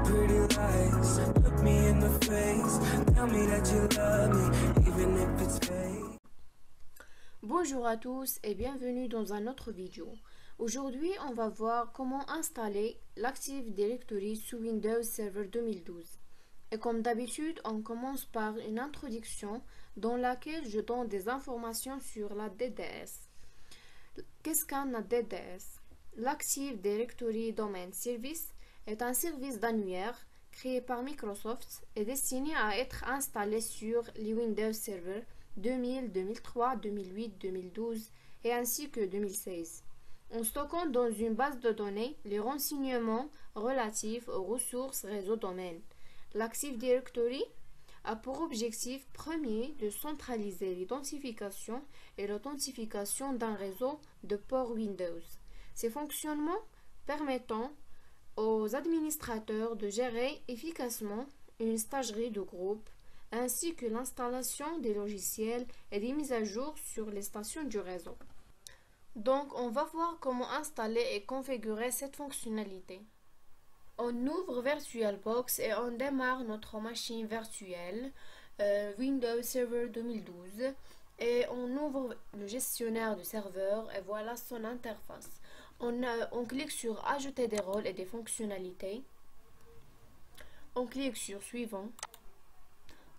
pretty lies. Look me in the face, tell me that you love me, even if it's fake. Bonjour à tous et bienvenue dans un autre vidéo. Aujourd'hui, on va voir comment installer l'Active Directory sous Windows Server 2012. Et comme d'habitude, on commence par une introduction dans laquelle je donne des informations sur la DDS. Qu'est-ce qu'un DDS? L'Active Directory Domain Service est un service d'annuaire créé par Microsoft et destiné à être installé sur les Windows Server 2000, 2003, 2008, 2012 et ainsi que 2016. En stockant dans une base de données les renseignements relatifs aux ressources réseau domaine. L'Active Directory a pour objectif premier de centraliser l'identification et l'authentification d'un réseau de ports Windows. Ces fonctionnements permettant aux administrateurs de gérer efficacement une stagerie de groupe ainsi que l'installation des logiciels et des mises à jour sur les stations du réseau. Donc, on va voir comment installer et configurer cette fonctionnalité. On ouvre VirtualBox et on démarre notre machine virtuelle Windows Server 2012 et on ouvre le gestionnaire du serveur et voilà son interface. On clique sur Ajouter des rôles et des fonctionnalités. On clique sur Suivant.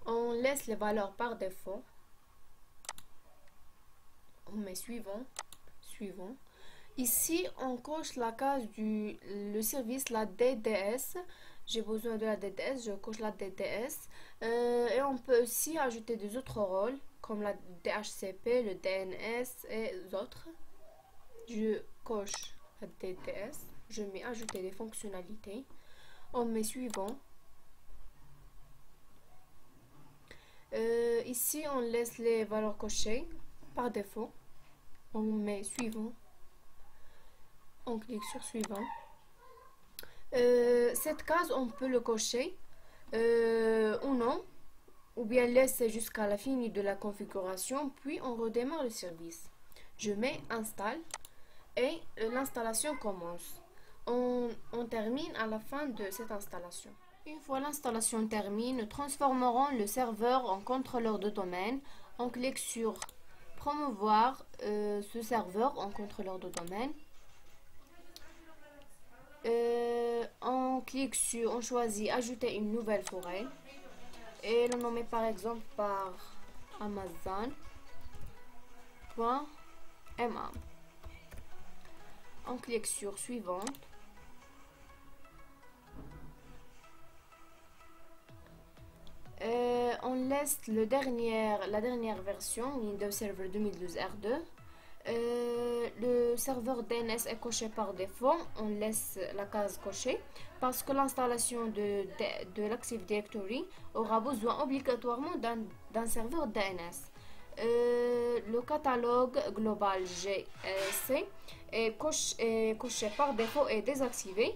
On laisse les valeurs par défaut. On met Suivant. Suivant. Ici, on coche la case le service, la DDS. J'ai besoin de la DDS, je coche la DDS. Et on peut aussi ajouter des autres rôles, comme la DHCP, le DNS et autres. Je coche la DDS, je mets Ajouter des fonctionnalités. On met Suivant. Ici, on laisse les valeurs cochées par défaut. On met Suivant. On clique sur Suivant. Cette case, on peut le cocher ou non, ou bien laisser jusqu'à la fin de la configuration, puis on redémarre le service. Je mets Install et l'installation commence. On termine à la fin de cette installation. Une fois l'installation terminée, nous transformerons le serveur en contrôleur de domaine. On clique sur Promouvoir ce serveur en contrôleur de domaine. On choisit Ajouter une nouvelle forêt et le nommer par exemple par Amazon.ma. On clique sur Suivante. On laisse la dernière version Windows Server 2012 R2. Le serveur DNS est coché par défaut, on laisse la case cochée parce que l'installation de l'Active Directory aura besoin obligatoirement d'un serveur DNS. Le catalogue global GC est coché par défaut et désactivé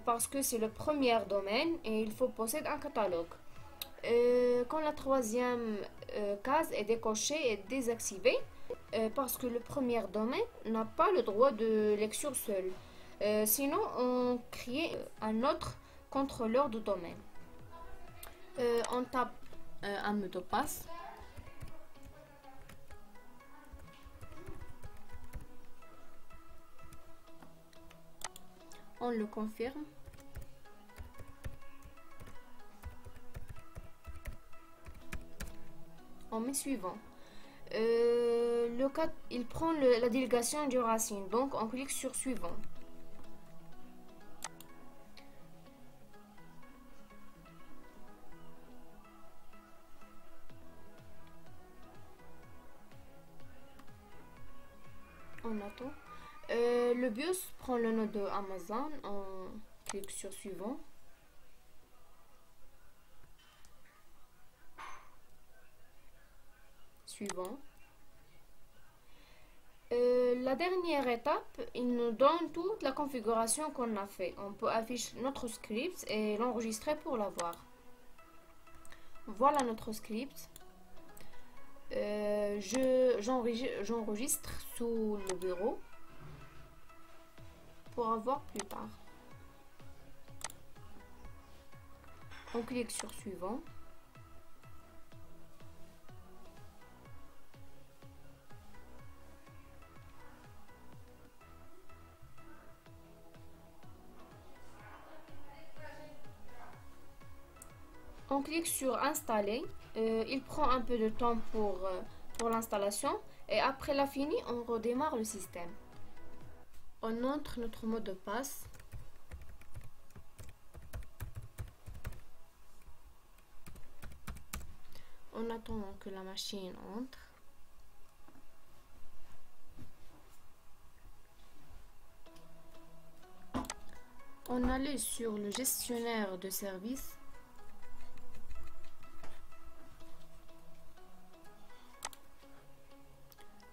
parce que c'est le premier domaine et il faut posséder un catalogue. Quand la troisième case est décochée et désactivée, parce que le premier domaine n'a pas le droit de lecture seul. Sinon, on crée un autre contrôleur de domaine. On tape un mot de passe. On le confirme. On met Suivant. Le cas, il prend la délégation du racine, donc on clique sur Suivant. On attend. Le BIOS prend le nom de Amazon, on clique sur Suivant. Suivant. La dernière étape, il nous donne toute la configuration qu'on a fait. On peut afficher notre script et l'enregistrer pour l'avoir. Voilà notre script. J'enregistre sous le bureau pour avoir plus tard. On clique sur suivant. On clique sur installer. Il prend un peu de temps pour l'installation et après la fini, on redémarre le système. On entre notre mot de passe. On attend que la machine entre. On allait sur le gestionnaire de service.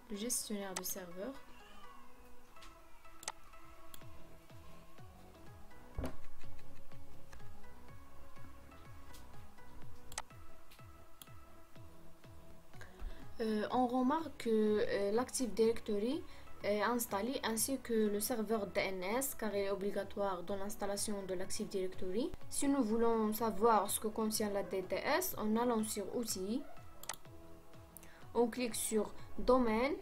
Le gestionnaire de serveur. On remarque que l'Active Directory est installé ainsi que le serveur DNS car il est obligatoire dans l'installation de l'Active Directory. Si nous voulons savoir ce que contient la DDS, en allant sur Outils, on clique sur Domaine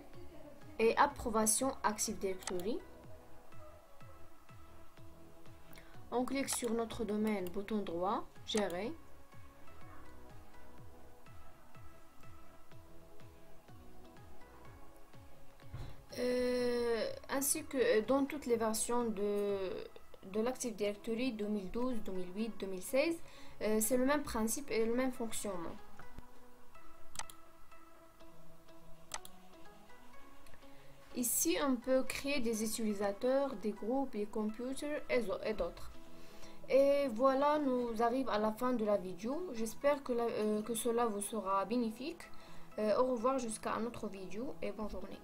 et Approbation Active Directory. On clique sur notre domaine, bouton droit, Gérer. Ainsi que dans toutes les versions de l'Active Directory 2012, 2008, 2016, c'est le même principe et le même fonctionnement. Ici, on peut créer des utilisateurs, des groupes, des computers et d'autres. Et voilà, nous arrivons à la fin de la vidéo. J'espère que cela vous sera bénéfique. Au revoir jusqu'à une autre vidéo et bonne journée.